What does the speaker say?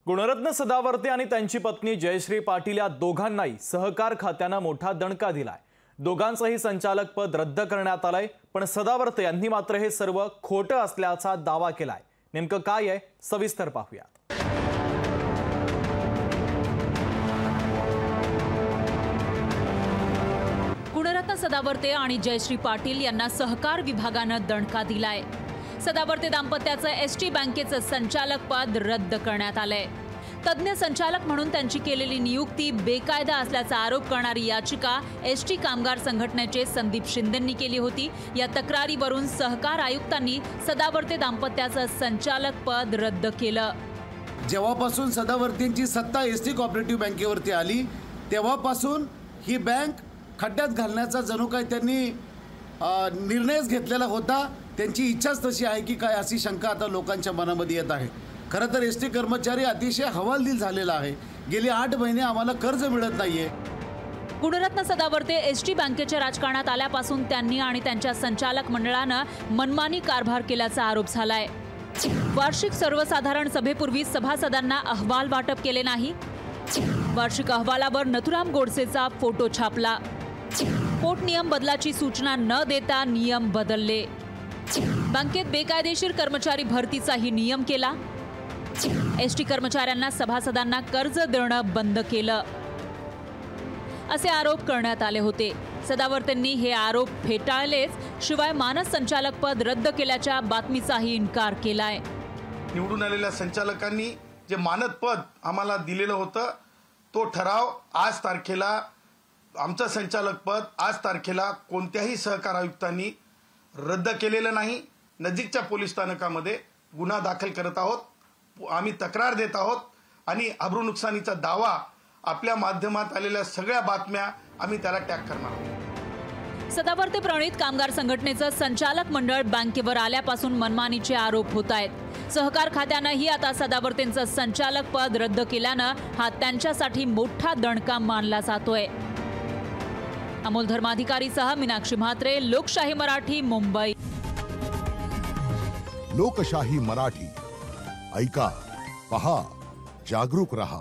गुणरत्न सदावर्ते आणि त्यांची पत्नी जयश्री पाटील या दोघांनाही सहकार खात्याने मोठा दणका दिलाय। दोघांचंही संचालक पद रद्द करण्यात आलंय, पण सदावर्ते यांनी मात्र हे सर्व खोटं असल्याचा दावा केलाय। नेमकं काय आहे सविस्तर पाहूयात। गुणरत्न सदावर्ते आणि जयश्री पाटील यांना सहकार विभागानं दणका दिलाय। सदावर्ते दाम्पत्याचं एसटी बँकेचं संचालक पद रद्द करण्यात आलंय। तज्ञ संचालक म्हणून त्यांची केलेली नियुक्ती बेकायदा असल्याचा आरोप करणारी याचिका एसटी कामगार संघटनेचे संदीप शिंदेंनी केली होती। या तक्रारीवरून सहकार आयुक्तांनी सदावर्ते दाम्पत्याचं संचालक पद रद्द केलं। जेव्हापासून सदावर्तेंची सत्ता एसटी कोऑपरेटिव्ह बँकेवरती आली तेव्हापासून ही बँक खड्ड्यात घालण्याचा जणू काय त्यांनी निर्णयच घेतलेला होता। त्यांची इच्छाच तशी आहे की काय अशी शंका आता लोकांच्या मनामध्ये येत आहे। खरं तर एसटी कर्मचारी अतिशय हवालदिल झालेला आहे। गेली 8 महिने आम्हाला कर्ज मिळत नाहीये। गुणरत्न सदावर्ते एसटी बँकेच्या राजकारणात आल्यापासून त्यांनी आणि त्यांच्या संचालक मंडळानं मनमानी कारभार केल्याचा आरोप झालाय। वार्षिक सर्वसाधारण सभेपूर्वी सभासदांना अहवाल वाटप केले नाही। वार्षिक अहवालावर नथुराम गोडसेचा फोटो छापला। पोट नियम बदलाची सूचना न देता नियम बदलले। बँकेत बेकायदेशीर कर्मचारी भरतीचाही नियम केला। एसटी कर्मचाऱ्यांना सभासदांना कर्ज देणं बंद केलं असे आरोप करण्यात आले होते। सदावर्तेंनी हे आरोप फेटाळलेच, शिवाय मानस संचालक पद रद्द केल्याच्या बातमीचाही इन्कार केलाय। निवडून आलेल्या संचालकांनी जे मानद पद आम्हाला दिलेलं होतं तो ठराव आज तारखेला आमचं संचालक पद आज तारखेला कोणत्याही सहकार आयुक्तांनी रद्द केलेलं नाही। नजीकच्या पोलीस स्थानकामध्ये गुन्हा दाखल करत आहोत, आम्ही तक्रार देत आहोत आणि अब्रू नुकसानीचा दावा आपल्या माध्यमात आलेल्या सगळ्या बातम्या आम्ही त्याला टॅग करणार आहोत। सदावर्ते प्रणीत कामगार संघटनेचं संचालक मंडळ बँकेवर आल्यापासून मनमानीचे आरोप होत आहेत। सहकार खात्यानंही आता सदावर्तेंचं संचालक पद रद्द केल्यानं हा त्यांच्यासाठी मोठा दणका मानला जातोय। अमोल धर्माधिकारीसह मीनाक्षी म्हात्रे, लोकशाही मराठी, मुंबई। लोकशाही मराठी ऐका, पहा, जागरूक रहा।